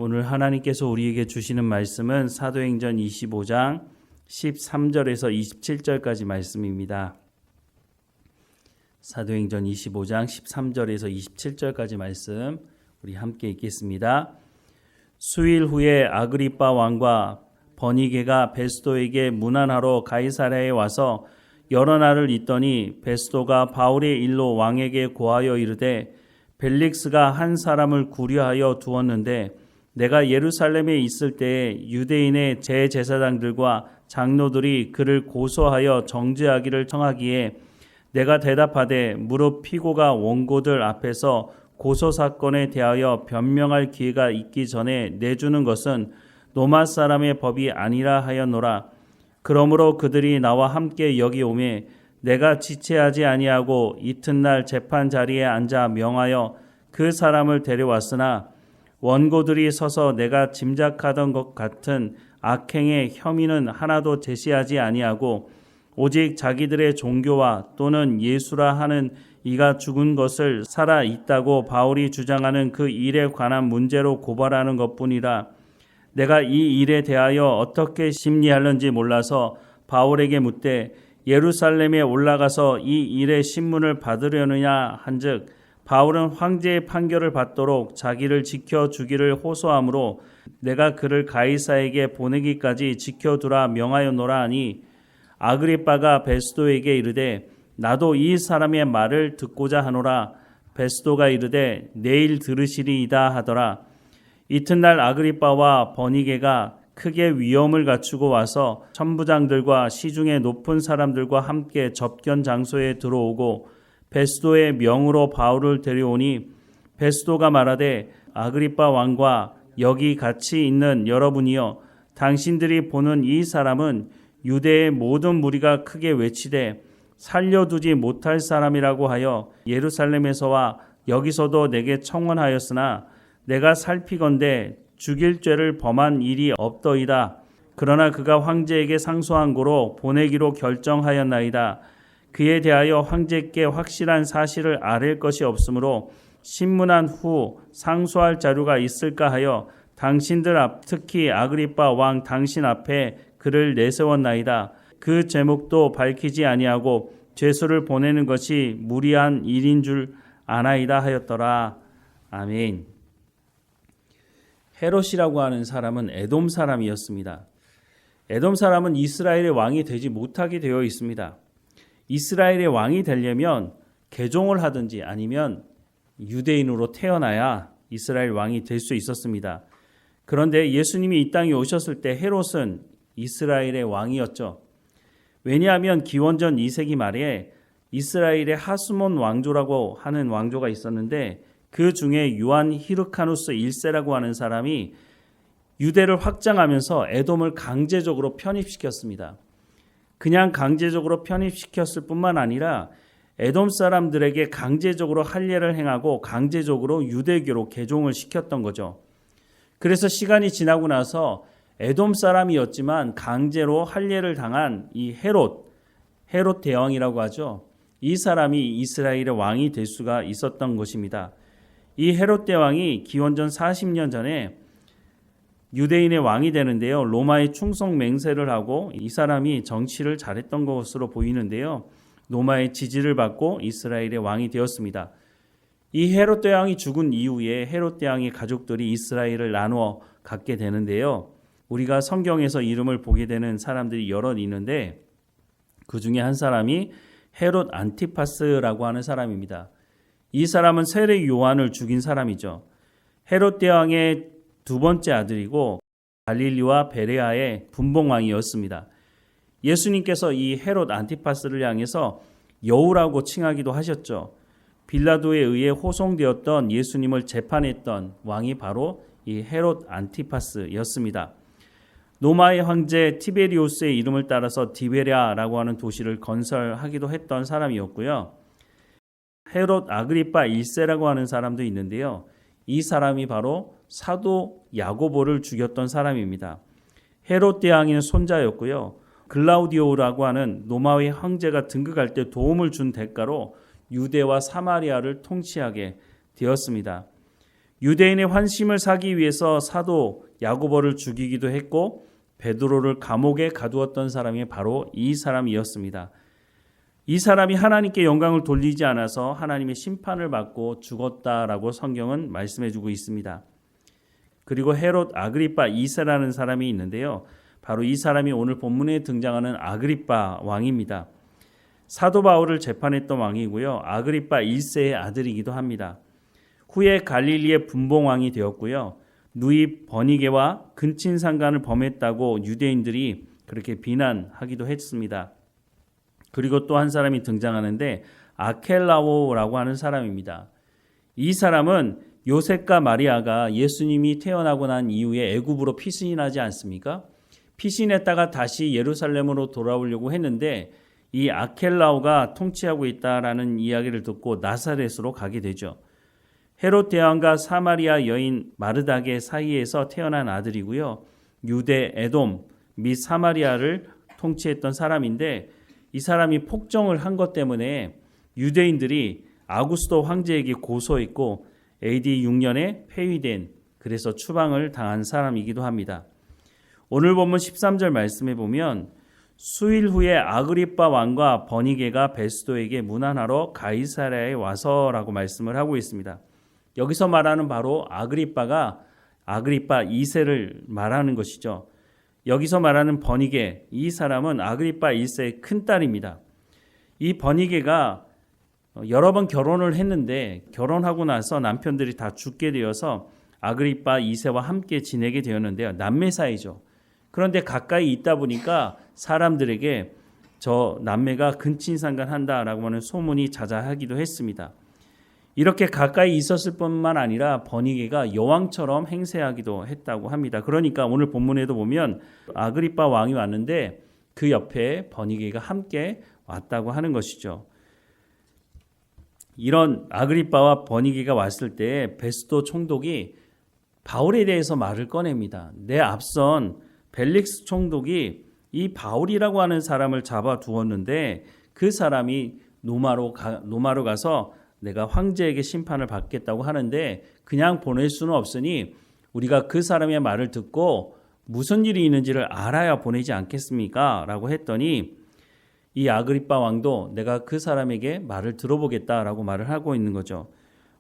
오늘 하나님께서 우리에게 주시는 말씀은 사도행전 25장 13절에서 27절까지 말씀입니다. 사도행전 25장 13절에서 27절까지 말씀 우리 함께 읽겠습니다. 수일 후에 아그리빠 왕과 버니게가 베스도에게 문안하러 가이사랴에 와서 여러 날을 있더니 베스도가 바울의 일로 왕에게 고하여 이르되 벨릭스가 한 사람을 구려하여 두었는데 내가 예루살렘에 있을 때에 유대인의 제제사장들과 장로들이 그를 고소하여 정죄하기를 청하기에 내가 대답하되 무릇 피고가 원고들 앞에서 고소사건에 대하여 변명할 기회가 있기 전에 내주는 것은 로마 사람의 법이 아니라 하였노라. 그러므로 그들이 나와 함께 여기 오매 내가 지체하지 아니하고 이튿날 재판 자리에 앉아 명하여 그 사람을 데려왔으나 원고들이 서서 내가 짐작하던 것 같은 악행의 혐의는 하나도 제시하지 아니하고 오직 자기들의 종교와 또는 예수라 하는 이가 죽은 것을 살아 있다고 바울이 주장하는 그 일에 관한 문제로 고발하는 것뿐이라. 내가 이 일에 대하여 어떻게 심리하는지 몰라서 바울에게 묻되 예루살렘에 올라가서 이 일의 신문을 받으려느냐 한즉 바울은 황제의 판결을 받도록 자기를 지켜주기를 호소하므로 내가 그를 가이사에게 보내기까지 지켜두라 명하였노라 하니 아그리빠가 베스도에게 이르되 나도 이 사람의 말을 듣고자 하노라. 베스도가 이르되 내일 들으시리이다 하더라. 이튿날 아그리빠와 버니게가 크게 위엄을 갖추고 와서 천부장들과 시중의 높은 사람들과 함께 접견 장소에 들어오고 베스도의 명으로 바울을 데려오니 베스도가 말하되 아그리빠 왕과 여기 같이 있는 여러분이여 당신들이 보는 이 사람은 유대의 모든 무리가 크게 외치되 살려두지 못할 사람이라고 하여 예루살렘에서와 여기서도 내게 청원하였으나 내가 살피건대 죽일 죄를 범한 일이 없더이다. 그러나 그가 황제에게 상소한 고로 보내기로 결정하였나이다. 그에 대하여 황제께 확실한 사실을 아랠 것이 없으므로 신문한 후 상소할 자료가 있을까 하여 당신들 앞 특히 아그리빠 왕 당신 앞에 그를 내세웠나이다. 그 제목도 밝히지 아니하고 죄수를 보내는 것이 무리한 일인 줄 아나이다 하였더라. 아멘. 헤롯이라고 하는 사람은 에돔 사람이었습니다. 에돔 사람은 이스라엘의 왕이 되지 못하게 되어 있습니다. 이스라엘의 왕이 되려면 개종을 하든지 아니면 유대인으로 태어나야 이스라엘 왕이 될 수 있었습니다. 그런데 예수님이 이 땅에 오셨을 때 헤롯은 이스라엘의 왕이었죠. 왜냐하면 기원전 2세기 말에 이스라엘의 하스몬 왕조라고 하는 왕조가 있었는데 그 중에 요한 히르카누스 1세라고 하는 사람이 유대를 확장하면서 에돔을 강제적으로 편입시켰습니다. 그냥 강제적으로 편입시켰을 뿐만 아니라 에돔 사람들에게 강제적으로 할례를 행하고 강제적으로 유대교로 개종을 시켰던 거죠. 그래서 시간이 지나고 나서 에돔 사람이었지만 강제로 할례를 당한 이 헤롯 대왕이라고 하죠. 이 사람이 이스라엘의 왕이 될 수가 있었던 것입니다. 이 헤롯 대왕이 기원전 40년 전에 유대인의 왕이 되는데요. 로마의 충성 맹세를 하고 이 사람이 정치를 잘했던 것으로 보이는데요. 로마의 지지를 받고 이스라엘의 왕이 되었습니다. 이 헤롯 대왕이 죽은 이후에 헤롯 대왕의 가족들이 이스라엘을 나누어 갖게 되는데요. 우리가 성경에서 이름을 보게 되는 사람들이 여럿 있는데 그 중에 한 사람이 헤롯 안티파스라고 하는 사람입니다. 이 사람은 세례 요한을 죽인 사람이죠. 헤롯 대왕의 두 번째 아들이고 갈릴리와 베레아의 분봉왕이었습니다. 예수님께서 이 헤롯 안티파스를 향해서 여우라고 칭하기도 하셨죠. 빌라도에 의해 호송되었던 예수님을 재판했던 왕이 바로 이 헤롯 안티파스였습니다. 로마의 황제 티베리우스의 이름을 따라서 디베랴라고 하는 도시를 건설하기도 했던 사람이었고요. 헤롯 아그리빠 1세라고 하는 사람도 있는데요. 이 사람이 바로 사도 야고보를 죽였던 사람입니다. 헤롯 대왕의 손자였고요. 글라우디오라고 하는 로마의 황제가 등극할 때 도움을 준 대가로 유대와 사마리아를 통치하게 되었습니다. 유대인의 환심을 사기 위해서 사도 야고보를 죽이기도 했고 베드로를 감옥에 가두었던 사람이 바로 이 사람이었습니다. 이 사람이 하나님께 영광을 돌리지 않아서 하나님의 심판을 받고 죽었다라고 성경은 말씀해주고 있습니다. 그리고 헤롯 아그리파 2세라는 사람이 있는데요. 바로 이 사람이 오늘 본문에 등장하는 아그리파 왕입니다. 사도 바울을 재판했던 왕이고요. 아그리파 1세의 아들이기도 합니다. 후에 갈릴리의 분봉왕이 되었고요. 누이 버니게와 근친상간을 범했다고 유대인들이 그렇게 비난하기도 했습니다. 그리고 또 한 사람이 등장하는데 아켈라오라고 하는 사람입니다. 이 사람은 요셉과 마리아가 예수님이 태어나고 난 이후에 애굽으로 피신하지 않습니까? 피신했다가 다시 예루살렘으로 돌아오려고 했는데 이 아켈라오가 통치하고 있다라는 이야기를 듣고 나사렛으로 가게 되죠. 헤롯 대왕과 사마리아 여인 마르다게 사이에서 태어난 아들이고요. 유대, 에돔 및 사마리아를 통치했던 사람인데 이 사람이 폭정을 한 것 때문에 유대인들이 아구스도 황제에게 고소했고 AD 6년에 폐위된, 그래서 추방을 당한 사람이기도 합니다. 오늘 본문 13절 말씀에 보면 수일 후에 아그리빠 왕과 버니게가 베스도에게 문안하러 가이사랴에 와서라고 말씀을 하고 있습니다. 여기서 말하는 바로 아그리빠 2세를 말하는 것이죠. 여기서 말하는 버니게, 이 사람은 아그리빠 1세의 큰딸입니다. 이 버니게가 여러 번 결혼을 했는데 결혼하고 나서 남편들이 다 죽게 되어서 아그리빠 2세와 함께 지내게 되었는데요. 남매 사이죠. 그런데 가까이 있다 보니까 사람들에게 저 남매가 근친상간한다라고 하는 소문이 자자하기도 했습니다. 이렇게 가까이 있었을 뿐만 아니라 버니게가 여왕처럼 행세하기도 했다고 합니다. 그러니까 오늘 본문에도 보면 아그리빠 왕이 왔는데 그 옆에 버니게가 함께 왔다고 하는 것이죠. 이런 아그리빠와 버니게가 왔을 때 베스도 총독이 바울에 대해서 말을 꺼냅니다. 내 앞선 벨릭스 총독이 이 바울이라고 하는 사람을 잡아두었는데 그 사람이 로마로 가서 내가 황제에게 심판을 받겠다고 하는데 그냥 보낼 수는 없으니 우리가 그 사람의 말을 듣고 무슨 일이 있는지를 알아야 보내지 않겠습니까? 라고 했더니 이 아그리빠 왕도 내가 그 사람에게 말을 들어보겠다라고 말을 하고 있는 거죠.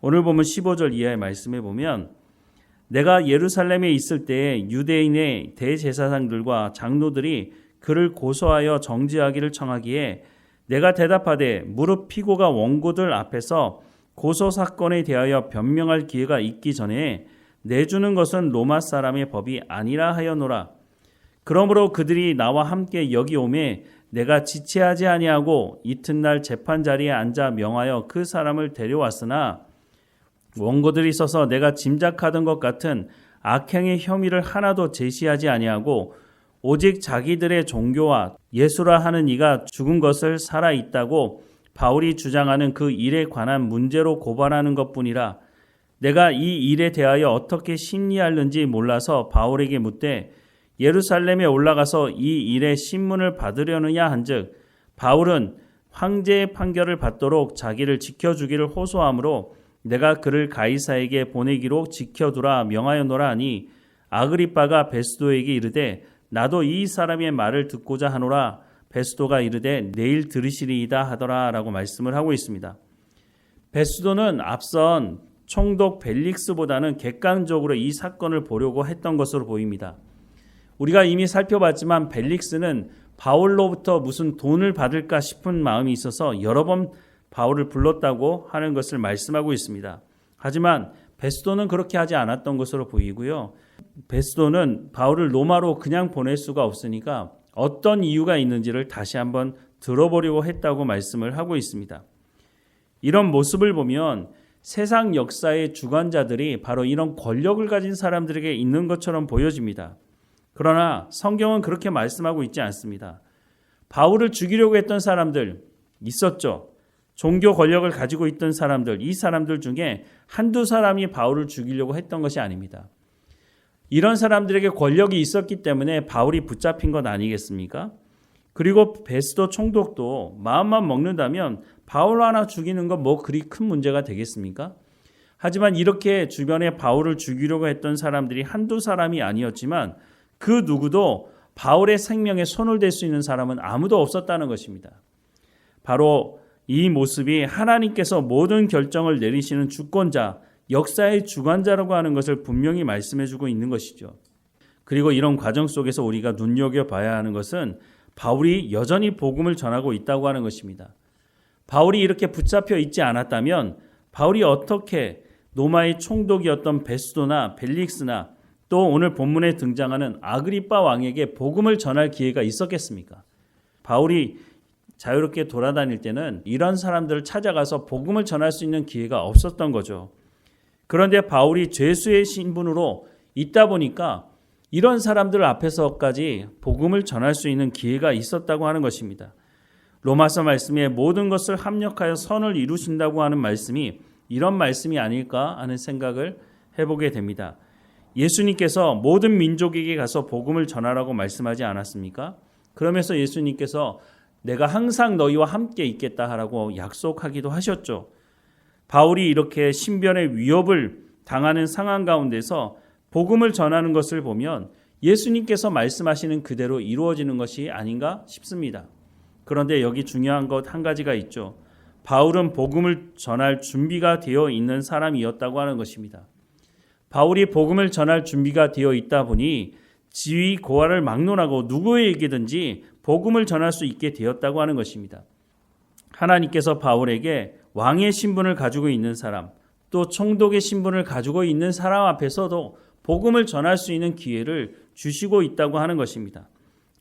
오늘 보면 15절 이하의 말씀에 보면 내가 예루살렘에 있을 때 유대인의 대제사장들과 장로들이 그를 고소하여 정죄하기를 청하기에 내가 대답하되 무릎 피고가 원고들 앞에서 고소 사건에 대하여 변명할 기회가 있기 전에 내주는 것은 로마 사람의 법이 아니라 하여노라. 그러므로 그들이 나와 함께 여기 오매 내가 지체하지 아니하고 이튿날 재판 자리에 앉아 명하여 그 사람을 데려왔으나 원고들이 있어서 내가 짐작하던 것 같은 악행의 혐의를 하나도 제시하지 아니하고 오직 자기들의 종교와 예수라 하는 이가 죽은 것을 살아 있다고 바울이 주장하는 그 일에 관한 문제로 고발하는 것뿐이라. 내가 이 일에 대하여 어떻게 심리하는지 몰라서 바울에게 묻되 예루살렘에 올라가서 이 일의 신문을 받으려느냐 한즉 바울은 황제의 판결을 받도록 자기를 지켜주기를 호소하므로 내가 그를 가이사에게 보내기로 지켜두라 명하였노라 하니 아그리빠가 베스도에게 이르되 나도 이 사람의 말을 듣고자 하노라. 베스도가 이르되 내일 들으시리이다 하더라 라고 말씀을 하고 있습니다. 베스도는 앞선 총독 벨릭스보다는 객관적으로 이 사건을 보려고 했던 것으로 보입니다. 우리가 이미 살펴봤지만 벨릭스는 바울로부터 무슨 돈을 받을까 싶은 마음이 있어서 여러 번 바울을 불렀다고 하는 것을 말씀하고 있습니다. 하지만 베스도는 그렇게 하지 않았던 것으로 보이고요. 베스도는 바울을 로마로 그냥 보낼 수가 없으니까 어떤 이유가 있는지를 다시 한번 들어보려고 했다고 말씀을 하고 있습니다. 이런 모습을 보면 세상 역사의 주관자들이 바로 이런 권력을 가진 사람들에게 있는 것처럼 보여집니다. 그러나 성경은 그렇게 말씀하고 있지 않습니다. 바울을 죽이려고 했던 사람들 있었죠. 종교 권력을 가지고 있던 사람들, 이 사람들 중에 한두 사람이 바울을 죽이려고 했던 것이 아닙니다. 이런 사람들에게 권력이 있었기 때문에 바울이 붙잡힌 것 아니겠습니까? 그리고 베스도 총독도 마음만 먹는다면 바울 하나 죽이는 건 뭐 그리 큰 문제가 되겠습니까? 하지만 이렇게 주변에 바울을 죽이려고 했던 사람들이 한두 사람이 아니었지만 그 누구도 바울의 생명에 손을 댈 수 있는 사람은 아무도 없었다는 것입니다. 바로 이 모습이 하나님께서 모든 결정을 내리시는 주권자, 역사의 주관자라고 하는 것을 분명히 말씀해주고 있는 것이죠. 그리고 이런 과정 속에서 우리가 눈여겨봐야 하는 것은 바울이 여전히 복음을 전하고 있다고 하는 것입니다. 바울이 이렇게 붙잡혀 있지 않았다면 바울이 어떻게 로마의 총독이었던 베스도나 벨릭스나 또 오늘 본문에 등장하는 아그리빠 왕에게 복음을 전할 기회가 있었겠습니까? 바울이 자유롭게 돌아다닐 때는 이런 사람들을 찾아가서 복음을 전할 수 있는 기회가 없었던 거죠. 그런데 바울이 죄수의 신분으로 있다 보니까 이런 사람들 앞에서까지 복음을 전할 수 있는 기회가 있었다고 하는 것입니다. 로마서 말씀에 모든 것을 합력하여 선을 이루신다고 하는 말씀이 이런 말씀이 아닐까 하는 생각을 해보게 됩니다. 예수님께서 모든 민족에게 가서 복음을 전하라고 말씀하지 않았습니까? 그러면서 예수님께서 내가 항상 너희와 함께 있겠다 하라고 약속하기도 하셨죠. 바울이 이렇게 신변의 위협을 당하는 상황 가운데서 복음을 전하는 것을 보면 예수님께서 말씀하시는 그대로 이루어지는 것이 아닌가 싶습니다. 그런데 여기 중요한 것 한 가지가 있죠. 바울은 복음을 전할 준비가 되어 있는 사람이었다고 하는 것입니다. 바울이 복음을 전할 준비가 되어 있다 보니 지위 고하를 막론하고 누구에게든지 복음을 전할 수 있게 되었다고 하는 것입니다. 하나님께서 바울에게 왕의 신분을 가지고 있는 사람, 또 총독의 신분을 가지고 있는 사람 앞에서도 복음을 전할 수 있는 기회를 주시고 있다고 하는 것입니다.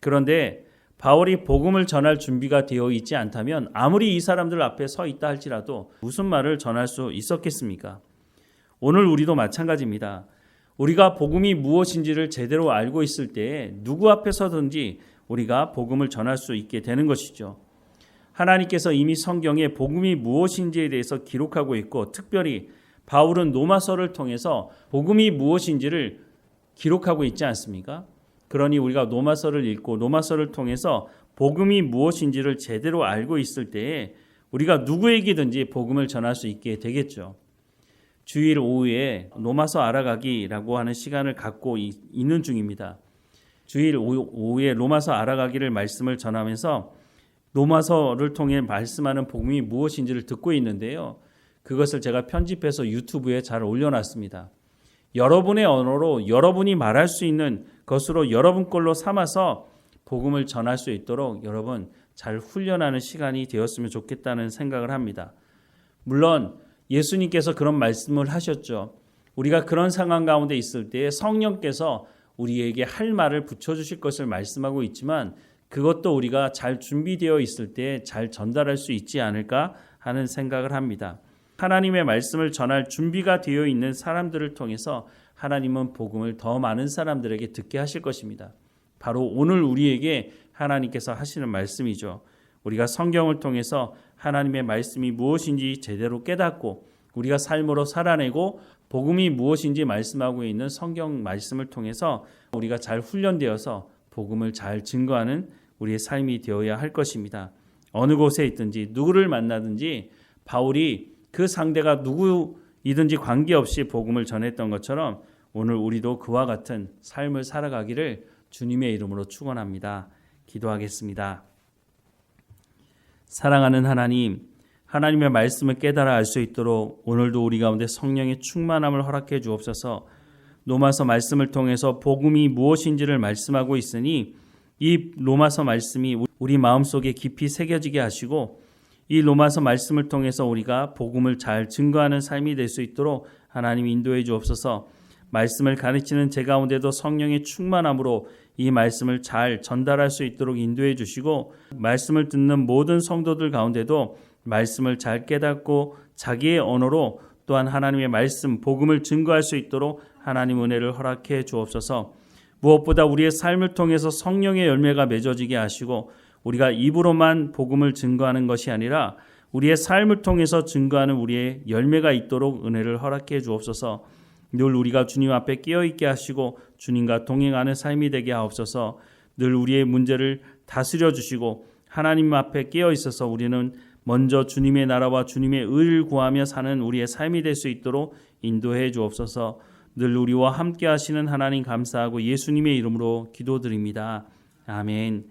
그런데 바울이 복음을 전할 준비가 되어 있지 않다면 아무리 이 사람들 앞에 서 있다 할지라도 무슨 말을 전할 수 있었겠습니까? 오늘 우리도 마찬가지입니다. 우리가 복음이 무엇인지를 제대로 알고 있을 때에 누구 앞에서든지 우리가 복음을 전할 수 있게 되는 것이죠. 하나님께서 이미 성경에 복음이 무엇인지에 대해서 기록하고 있고 특별히 바울은 로마서를 통해서 복음이 무엇인지를 기록하고 있지 않습니까? 그러니 우리가 로마서를 읽고 로마서를 통해서 복음이 무엇인지를 제대로 알고 있을 때에 우리가 누구에게든지 복음을 전할 수 있게 되겠죠. 주일 오후에 로마서 알아가기라고 하는 시간을 갖고 있는 중입니다. 주일 오후에 로마서 알아가기를 말씀을 전하면서 로마서를 통해 말씀하는 복음이 무엇인지를 듣고 있는데요. 그것을 제가 편집해서 유튜브에 잘 올려놨습니다. 여러분의 언어로 여러분이 말할 수 있는 것으로 여러분 걸로 삼아서 복음을 전할 수 있도록 여러분 잘 훈련하는 시간이 되었으면 좋겠다는 생각을 합니다. 물론 예수님께서 그런 말씀을 하셨죠. 우리가 그런 상황 가운데 있을 때 성령께서 우리에게 할 말을 붙여주실 것을 말씀하고 있지만 그것도 우리가 잘 준비되어 있을 때 잘 전달할 수 있지 않을까 하는 생각을 합니다. 하나님의 말씀을 전할 준비가 되어 있는 사람들을 통해서 하나님은 복음을 더 많은 사람들에게 듣게 하실 것입니다. 바로 오늘 우리에게 하나님께서 하시는 말씀이죠. 우리가 성경을 통해서 하나님의 말씀이 무엇인지 제대로 깨닫고 우리가 삶으로 살아내고 복음이 무엇인지 말씀하고 있는 성경 말씀을 통해서 우리가 잘 훈련되어서 복음을 잘 증거하는 우리의 삶이 되어야 할 것입니다. 어느 곳에 있든지 누구를 만나든지 바울이 그 상대가 누구이든지 관계없이 복음을 전했던 것처럼 오늘 우리도 그와 같은 삶을 살아가기를 주님의 이름으로 축원합니다. 기도하겠습니다. 사랑하는 하나님, 하나님의 말씀을 깨달아 알 수 있도록 오늘도 우리 가운데 성령의 충만함을 허락해 주옵소서. 로마서 말씀을 통해서 복음이 무엇인지를 말씀하고 있으니 이 로마서 말씀이 우리 마음속에 깊이 새겨지게 하시고 이 로마서 말씀을 통해서 우리가 복음을 잘 증거하는 삶이 될 수 있도록 하나님 인도해 주옵소서. 말씀을 가르치는 제 가운데도 성령의 충만함으로 이 말씀을 잘 전달할 수 있도록 인도해 주시고 말씀을 듣는 모든 성도들 가운데도 말씀을 잘 깨닫고 자기의 언어로 또한 하나님의 말씀, 복음을 증거할 수 있도록 하나님 은혜를 허락해 주옵소서. 무엇보다 우리의 삶을 통해서 성령의 열매가 맺어지게 하시고 우리가 입으로만 복음을 증거하는 것이 아니라 우리의 삶을 통해서 증거하는 우리의 열매가 있도록 은혜를 허락해 주옵소서. 늘 우리가 주님 앞에 깨어있게 하시고 주님과 동행하는 삶이 되게 하옵소서. 늘 우리의 문제를 다스려 주시고 하나님 앞에 깨어있어서 우리는 먼저 주님의 나라와 주님의 의를 구하며 사는 우리의 삶이 될 수 있도록 인도해 주옵소서. 늘 우리와 함께 하시는 하나님 감사하고 예수님의 이름으로 기도드립니다. 아멘.